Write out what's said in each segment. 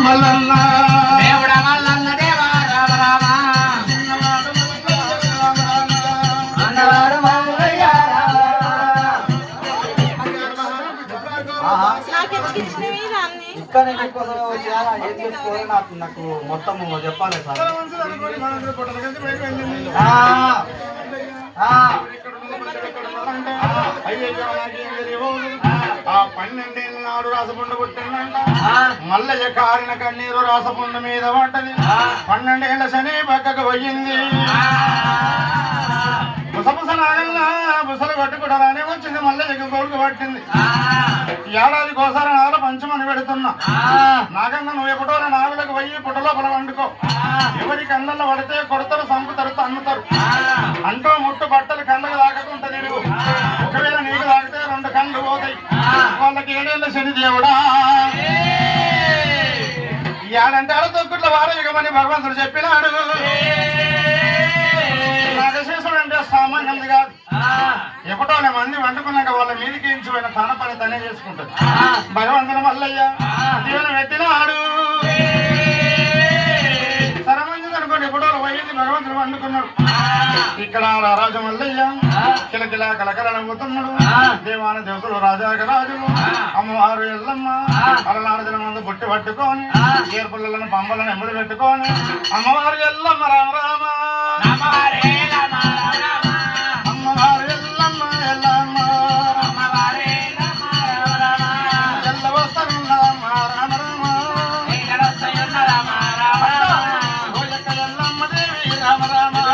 మల్లన్న దేవుడా మల్లన్న దేవా రామ రామ అన్నవాడు మల్లయ్య రామ ఇక్కడ నీకోసం వచ్చారా ఏం చేసుకోవాలి నాకు మొత్తం చెప్పాలి సార్ ఆ 12 ఏళ్ళ నాడు రాసపుండు పుట్టిందంట మల్లయ్య కారిన కన్నీరు రాసపుండు మీద పడ్డది 12 ఏళ్ళ శని పక్కకు పోయింది బుసబుస నాగల్లా బుసలు కొట్టుకుంటారని వచ్చింది మల్లయ్యకి కొడుకు పట్టింది ఏడాదికి ఒకసారి నాగల పంచమని పెడుతున్నా నాగన్న నువ్వు ఎప్పుడో నాగులకు పోయి పుట్టలోపల వండుకో ఎవరి కళ్ళల్లో పడితే కొడతారు సంపుతారు తన్నుతారు అంటూ ముట్టు బట్టలు కళ్ళకు తాకకుంటది నువ్వు ఒకవేళ నీకు తాకితే 2 కళ్ళు పోతాయి వాళ్ళకి 7 ఏళ్ళ శని దేవుడా ఏడంటే ఆడ తొక్కుట్ల వారయుగమని భగవంతుడు చెప్పినాడు నాగశేషుడు అంటే సామాన్యంది కాదు ఎప్పుడో మంది వండుకున్నాక వాళ్ళ మీదికి ఇంచిపోయిన తన పని తనే చేసుకుంటాడు భగవంతుడు మల్లయ్య దీవెన పెట్టినాడు సరమంది అనుకోండి ఎప్పుడో పోయింది భగవంతుడు వండుకున్నాడు ఇక్కడ రాజు మల్లయ్య కిలకిల కలకల నవ్వుతున్నాడు దేవాన దేవతలు రాజాగరాజులు అమ్మవారు ఎల్లమ్మ అలనాడుల ముందు బుట్టి పట్టుకొని ఏర్పుల్లను పంపలను ఎమ్మడి పెట్టుకొని అమ్మవారు ఎల్లమ్మ రామ రామ అమ్మవారు ఎల్లమ్మ ఎల్లమ్మ ఎల్ల వస్తున్న రామ రామ ఎల్లమ్మ దేవి రామ రామ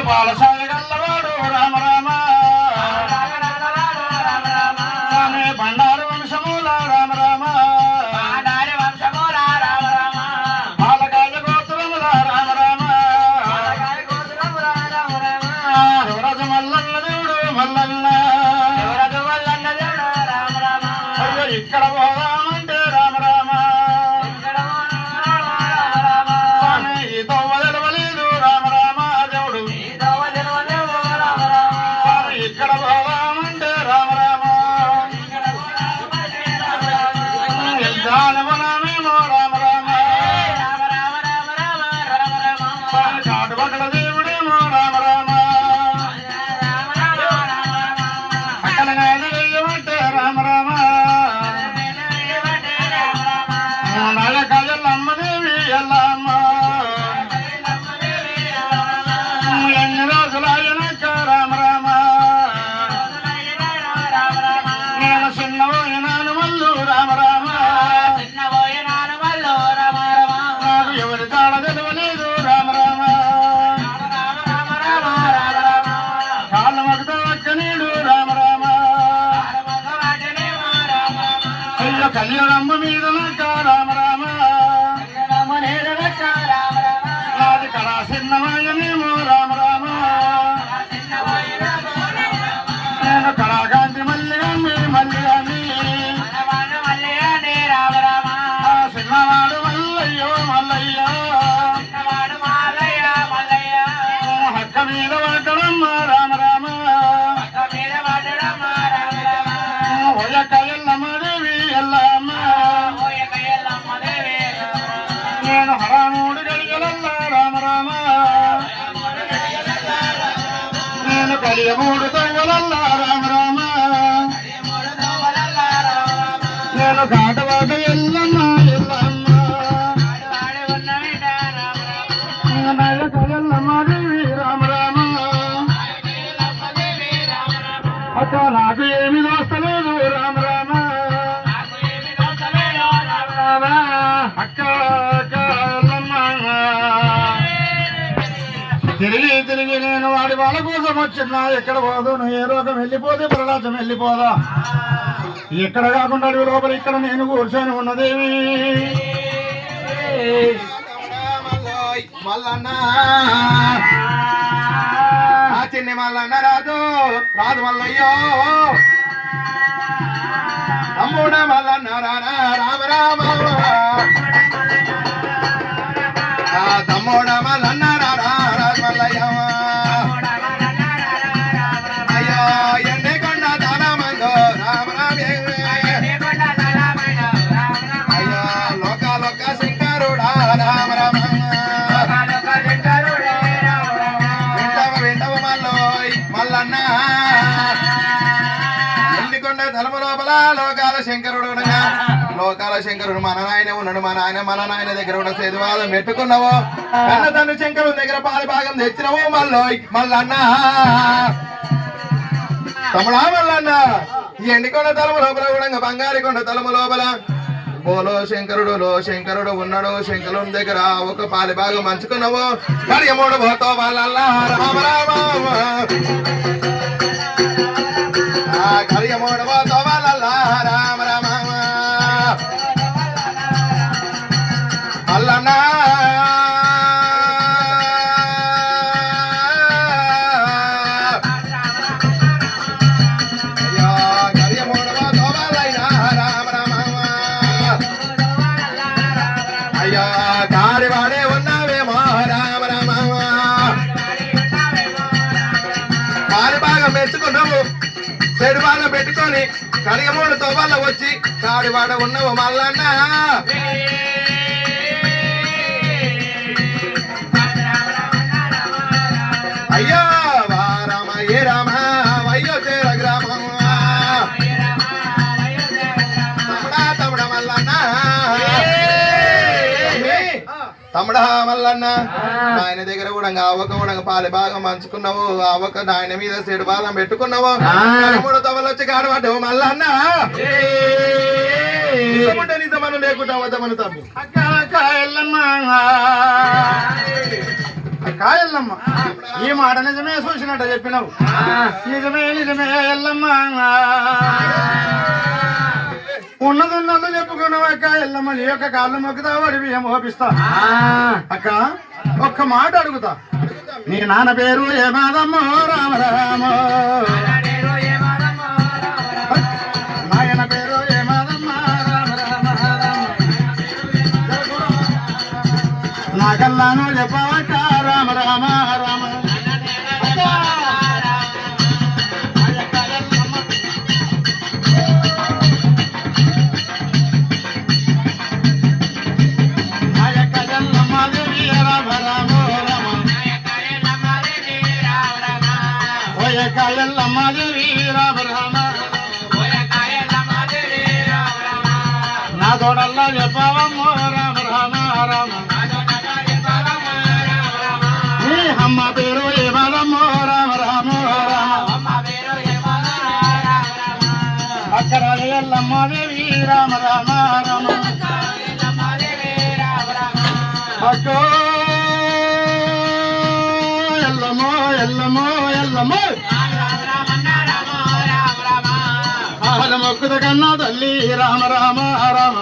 బాలసాయ గల్లవాడు రామ రామ స్వామి బండారు వంశమూల రామ రామ బాలకాయ గోత్రముల రామ రామ యువరాజు మల్లన్న దేవుడు మల్లన్న అయ్యో ఇక్కడ పోదామంటే రామ రామ స్వామి ఈ తోవ తెలవలేదు రామ రామ దేవుడు ఇక్కడ పోదామంటే రామ రామ జానవనమేమో రామ రామ చాటు పక్కల దేవుడేమో రామ రామ అక్కడ వేయమంటే రామ రామ నలకజల్లమ్మ దేవి ఎల్లమ్మ ఎన్ని రోజులైనాక రామ రామ నేను చిన్నపోయినాను మల్లు రామ రామ నాకు ఎవరి తాడ తెలవలేదు రామ రామ కాళ్ళ మగత అక్కనీడు రామ రామ అయ్యో కళ్యాణమ్మ మీద నాక రామ రామ నాది కళా చిన్నమాయనేమో రామ రామ నేను కళాకాంతి మల్లిగాన్ని మల్లిగాన్ని చిన్నవాడు మల్లయ్యో మల్లయ్య హక్క మీద పడ్డడమ్మ రామ రామ ఒయక్క ఎల్లమ్మ దేవి ఎల్లమ్మ నేను హరాముడు గడిగలల్లా రామ రామ నేను కలియమూడు తవ్వలల్లా రామ రామ నేను కాటవాక ఎల్లమ్మ ఎల్లమ్మ ఎల్లమ్మ దేవి రామ రామ అక్క నాకు ఏమి దోస్తలేదు రామ రామ అక్క తిరిగి తిరిగి నేను వాడి వాళ్ళ కోసం వచ్చినా ఎక్కడ పోదును ఏ రోగం వెళ్ళిపోతే ప్రలాచం వెళ్ళిపోదా ఎక్కడ కాకుండా అడవి లోపల ఇక్కడ నేను కూర్చొని ఉన్నదేవి మల్లన్న ఆ చిన్ని మల్లన్న రాదు రాదు మల్లయ్యో తమ్ముడ మల్లన్న రారా రామ రామ తమ్ముడ మల్లన్న రారా రాజ మల్లయ్య అయ్యో ఎండి కొండ దానమందో రామ రామ అయ్యో లోక లోక శంకరుడా రామ రామ మల్లన్న ఎండికొండ తలము లోపల లోకాల శంకరుడు లోకాల శంకరుడు మన నాయన ఉన్నాడు మన నాయన దగ్గర ఉన్న సేతువాదం పెట్టుకున్నావు కన్న తండ్రి శంకరుడు దగ్గర పాలి భాగం తెచ్చినవు మల్లన్న తమ్ముడా మల్లన్న ఎండికొండ తలము లోపల కూడా బంగారి కొండ తలము లోపల ఓలో శంకరుడు ఉన్నాడు శంకరుని దగ్గర ఒక పాలి భాగం మంచుకున్నావు కడియమూడు పోతావు వాళ్ళ రామ రామ కడియమూడు పోతావు వాళ్ళ రామ రామ అల్లన్న కారివాడే ఉన్నావేమో రామ రామ కారి బాగా మెచ్చుకున్నావు చెడు బాగా పెట్టుకొని కడిగమూడు తోవాళ్ళ వచ్చి కాడివాడ ఉన్నావు మల్లన్న అయ్యో వా రామ ఏ రామ అయ్యో చేర గ్రామం తమ్ముడా మల్లన్న తమ్ముడా మల్లన్న ఆయన దగ్గర కూడా అవక పాలి బాగా మంచుకున్నావు అవక ఆయన మీద చెడు బాధం పెట్టుకున్నావు మూడు తవలు వచ్చి కాడబడ్డావు మల్లన్న నిజమను లేకుండా వద్దమను తమ్మి కాయల్లమ్మ ఈ మాట నిజమే చూసినట్ట చెప్పినావు నిజమే ఎల్లమ్మ ఉన్నదున్నది చెప్పుకున్నావు అక్క ఎల్లమ్మ నీ యొక్క కాళ్ళు మొక్కుతా వాడి బియ్యం ఓపిస్తా అక్క ఒక్క మాట అడుగుతా నీ నాన్న పేరు ఏమాదమ్మో రామ రామ నాయన పేరు ఏమాదమ్మ రామ రామ నాకల్లాను చెప్పవక్క రామ రామ రామ కాయల్లమ్మ దేవి రామ రామ నా తోడల్లా చెప్పవమ్మో రామ రామ రామ నీ అమ్మ పేరు ఏమదమ్మో రామ రామ రామ అక్కడ ఎల్లమ్మ దేవి రామ రామ రామ అక్కో ఎల్లమ్మో ఎల్లమ్మో ఎల్లమ్మో మొక్కుద కన్నా తల్లి రామ రామ రామ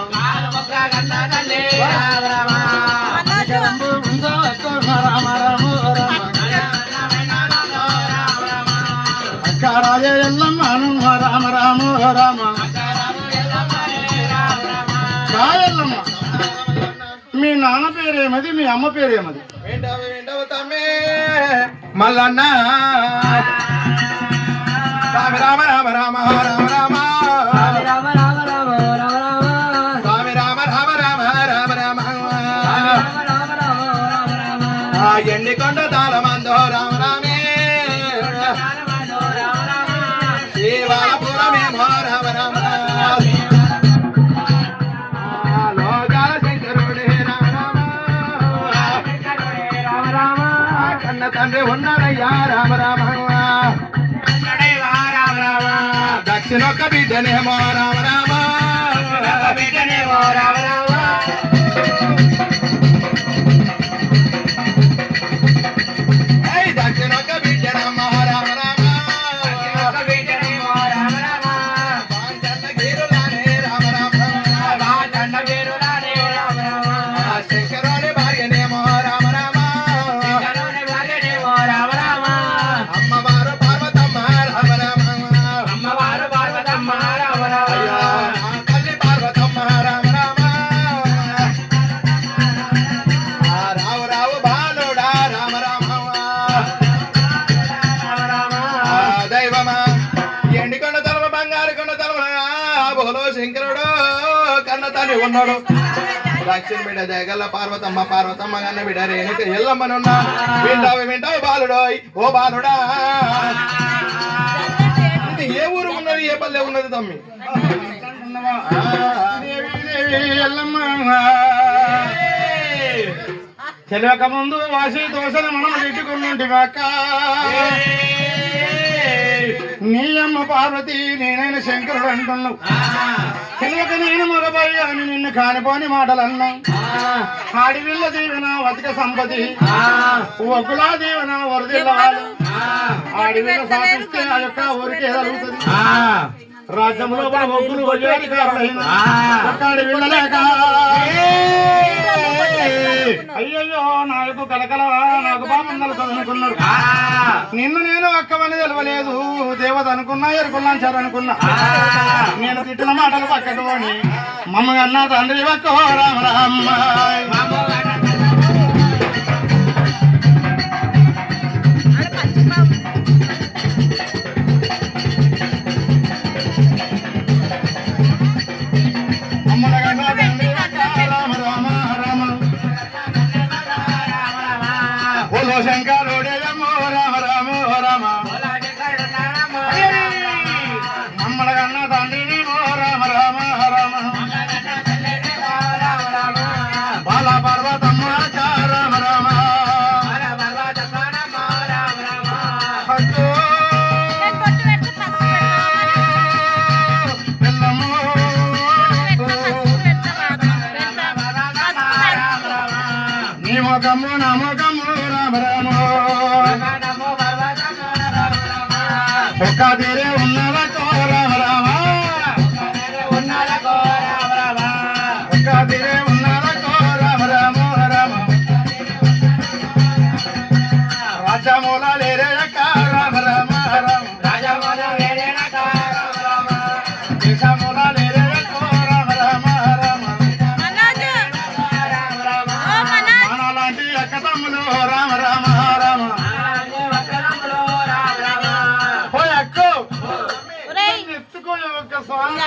రామ రామ అక్క రాజే ఎల్లమ్మను రామ రామ రామ కాయల్లమ్మ మీ నాన్న పేరేమది మీ అమ్మ పేరేమది తమ్మే మల్లన్న రామ రామ రామ రామ రామ రామ స్వామి రామ రామ రామ రామ రామ ఎండికొండ తాళమందో రామ రామే శివాపురమేమో రామ రామ లోకాల శంకరుడే రామ రామ కన్న తండ్రి ఉన్నాడయ్యా రామ రామ దక్షిణొక్క బిడ్డనేమో రామ రామ బిడ్డనేమో రామ రామ ఉన్నాడు దక్షిణ బిడ్డ జగల్ల పార్వతమ్మ పార్వతమ్మ గన్న బిడ్డ రేణుక ఎల్లమ్మనున్నా వింటావు బాలుడోయ్ ఓ బాలుడా ఇది ఏ ఊరు ఉన్నది ఏ పల్లె ఉన్నది తమ్మి తెలియక ముందు వాసి దోశని మనం తిట్టుకున్నట్టు కాక నీ అమ్మ పార్వతి నేనైనా శంకరుడు అంటున్నావు తెలియక నేను మగబాయి అని నిన్ను కానిపోని మాటలన్నా ఆడివిల్ల దీవెన వతిక సంపతి ఒగ్గులా దీవెన వరదిల్లవాళ్ళు ఆడివిల్ల సాధిస్తే ఆ యొక్క ఊరికి ఎదలుగుతుంది రాజ్యంలో ఒగ్గులు ఒక్కడి వెళ్ళలేక అయ్యయ్యో నాకు కలకల నాకు బామందలు చదువుకున్నాడు నిన్ను నేను అక్కమని తెలవలేదు దేవత అనుకున్నా ఎరుకున్నాను అనుకున్నా నేను తిట్టిన మాటలు పక్కకొని మమ్మ అన్న తండ్రి పక్క రామ రామ్మ శంకరుడే రమో రామ రామ రామ నమ్మల కన్నా తండ్రిని రామ రామ రామ బాల పర్వతమ్మ రామ రామ నీ ముఖము నా ముఖము ఒక్క తీరే ఉన్నదకో రామ రామ ఒక్క తీరే ఉన్నదకో రామ రామ రామ రాజమూల లేరేక రామ రామ రామ దేశమూల లేరేకో రామ రామ రామ మనలాంటి అక్క తమ్ములు రామ రామ రామ ఎత్తుకో యొక్క స్వామి